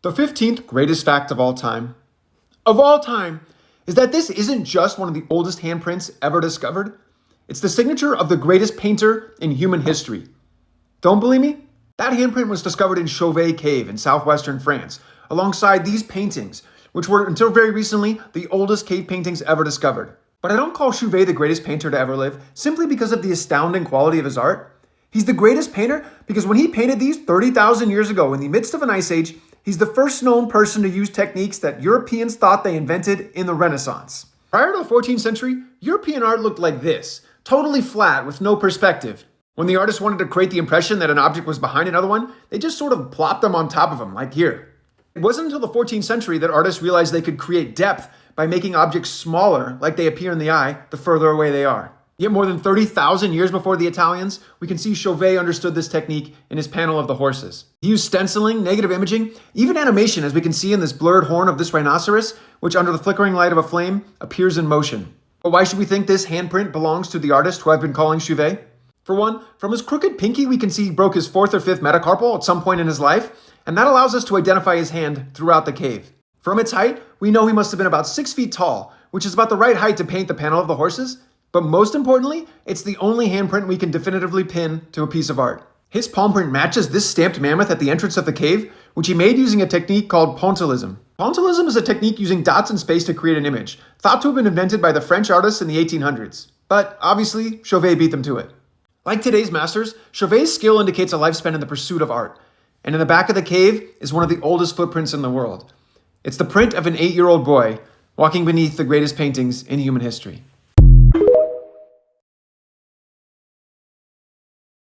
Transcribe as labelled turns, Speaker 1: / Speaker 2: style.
Speaker 1: The 15th greatest fact of all time, is that this isn't just one of the oldest handprints ever discovered. It's the signature of the greatest painter in human history. Don't believe me? That handprint was discovered in Chauvet Cave in southwestern France, alongside these paintings, which were until very recently the oldest cave paintings ever discovered. But I don't call Chauvet the greatest painter to ever live simply because of the astounding quality of his art. He's the greatest painter because when he painted these 30,000 years ago in the midst of an ice age, he's the first known person to use techniques that Europeans thought they invented in the Renaissance. Prior to the 14th century, European art looked like this, totally flat with no perspective. When the artist wanted to create the impression that an object was behind another one, they just sort of plopped them on top of them, like here. It wasn't until the 14th century that artists realized they could create depth by making objects smaller, like they appear in the eye, the further away they are. Yet more than 30,000 years before the Italians, we can see Chauvet understood this technique in his panel of the horses. He used stenciling, negative imaging, even animation, as we can see in this blurred horn of this rhinoceros, which under the flickering light of a flame appears in motion. But why should we think this handprint belongs to the artist who I've been calling Chauvet? For one, from his crooked pinky, we can see he broke his 4th or 5th metacarpal at some point in his life, and that allows us to identify his hand throughout the cave. From its height, we know he must have been about 6 feet tall, which is about the right height to paint the panel of the horses, but most importantly, it's the only handprint we can definitively pin to a piece of art. His palm print matches this stamped mammoth at the entrance of the cave, which he made using a technique called pointillism. Pointillism is a technique using dots in space to create an image, thought to have been invented by the French artists in the 1800s. But obviously, Chauvet beat them to it. Like today's masters, Chauvet's skill indicates a lifespan in the pursuit of art. And in the back of the cave is one of the oldest footprints in the world. It's the print of an 8-year-old boy walking beneath the greatest paintings in human history.